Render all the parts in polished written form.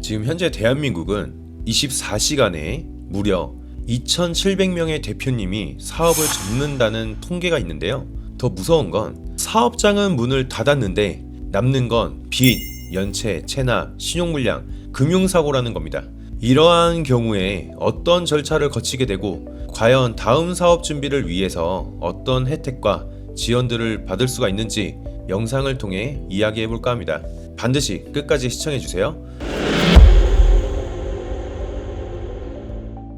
지금 현재 대한민국은 24시간에 무려 2,700명의 대표님이 사업을 접는다는 통계가 있는데요. 더 무서운 건 사업장은 문을 닫았는데 남는 건 빚, 연체, 체납, 신용불량, 금융사고라는 겁니다. 이러한 경우에 어떤 절차를 거치게 되고 과연 다음 사업 준비를 위해서 어떤 혜택과 지원들을 받을 수가 있는지 영상을 통해 이야기해볼까 합니다. 반드시 끝까지 시청해주세요.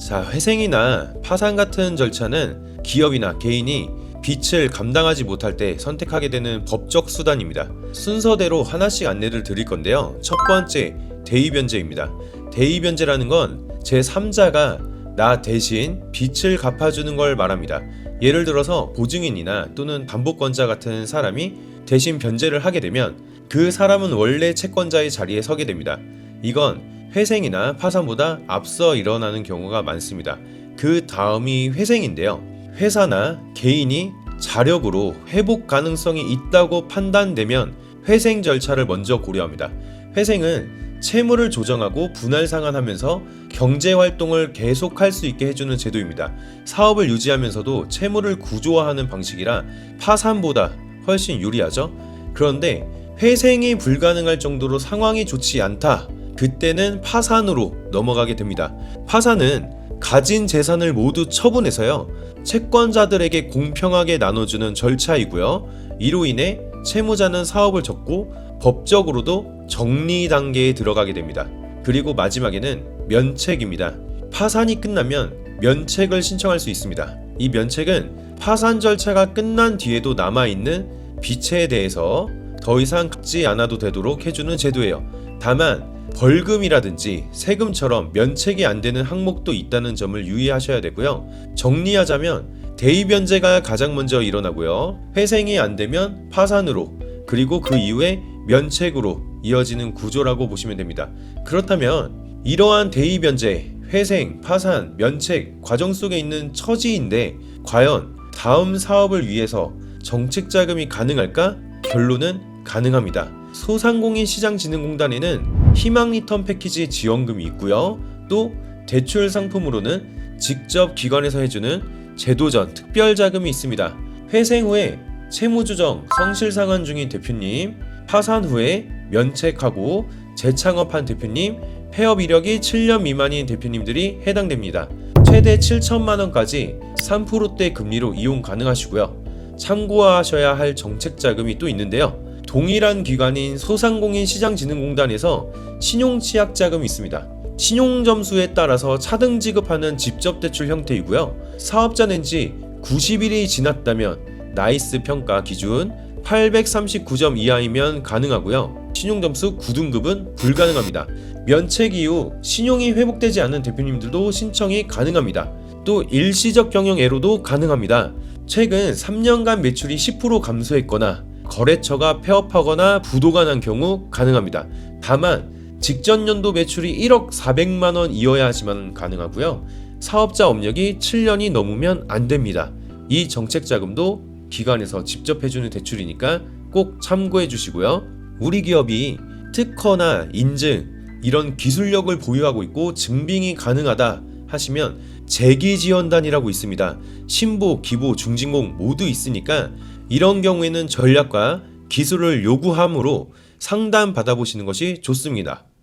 자, 회생이나 파산 같은 절차는 기업이나 개인이 빚을 감당하지 못할 때 선택하게 되는 법적 수단입니다. 순서대로 하나씩 안내를 드릴 건데요. 첫 번째, 대의변제입니다. 대의변제라는 건 제3자가 나 대신 빚을 갚아주는 걸 말합니다. 예를 들어서 보증인이나 또는 담보권자 같은 사람이 대신 변제를 하게 되면 그 사람은 원래 채권자의 자리에 서게 됩니다. 이건 회생이나 파산보다 앞서 일어나는 경우가 많습니다. 그 다음이 회생인데요. 회사나 개인이 자력으로 회복 가능성이 있다고 판단되면 회생 절차를 먼저 고려합니다. 회생은 채무를 조정하고 분할 상환하면서 경제 활동을 계속할 수 있게 해주는 제도입니다. 사업을 유지하면서도 채무를 구조화하는 방식이라 파산보다 훨씬 유리하죠. 그런데 회생이 불가능할 정도로 상황이 좋지 않다. 그때는 파산으로 넘어가게 됩니다. 파산은 가진 재산을 모두 처분해서요, 채권자들에게 공평하게 나눠주는 절차이고요. 이로 인해 채무자는 사업을 접고 법적으로도 정리 단계에 들어가게 됩니다. 그리고 마지막에는 면책입니다. 파산이 끝나면 면책을 신청할 수 있습니다. 이 면책은 파산 절차가 끝난 뒤에도 남아있는 빚에 대해서 더 이상 갚지 않아도 되도록 해주는 제도예요. 다만 벌금이라든지 세금처럼 면책이 안 되는 항목도 있다는 점을 유의하셔야 되고요. 정리하자면 대의변제가 가장 먼저 일어나고요. 회생이 안 되면 파산으로, 그리고 그 이후에 면책으로 이어지는 구조라고 보시면 됩니다. 그렇다면 이러한 대의변제, 회생, 파산, 면책 과정 속에 있는 처지인데 과연 다음 사업을 위해서 정책자금이 가능할까? 결론은 가능합니다. 소상공인시장진흥공단에는 희망리턴 패키지 지원금이 있고요. 또 대출 상품으로는 직접 기관에서 해주는 제도전 특별자금이 있습니다. 회생 후에 채무조정, 성실상환 중인 대표님, 파산 후에 면책하고 재창업한 대표님, 폐업 이력이 7년 미만인 대표님들이 해당됩니다. 최대 7천만원까지 3%대 금리로 이용 가능하시고요. 참고하셔야 할 정책자금이 또 있는데요. 동일한 기관인 소상공인시장진흥공단에서 신용취약자금이 있습니다. 신용점수에 따라서 차등 지급하는 직접대출 형태이고요. 사업자 낸지 90일이 지났다면 나이스 평가 기준 839점 이하이면 가능하고요. 신용점수 9등급은 불가능합니다. 면책 이후 신용이 회복되지 않는 대표님들도 신청이 가능합니다. 또 일시적 경영애로도 가능합니다. 최근 3년간 매출이 10% 감소했거나 거래처가 폐업하거나 부도가 난 경우 가능합니다. 다만 직전 연도 매출이 1억 400만원 이어야 하지만 가능하고요. 사업자 업력이 7년이 넘으면 안 됩니다. 이 정책자금도 기관에서 직접 해주는 대출이니까 꼭 참고해 주시고요. 우리 기업이 특허나 인증, 이런 기술력을 보유하고 있고 증빙이 가능하다 하시면 재기지원단이라고 있습니다. 신보, 기보, 중진공 모두 있으니까 이런 경우에는 전략과 기술을 요구하므로 상담 받아보시는 것이 좋습니다.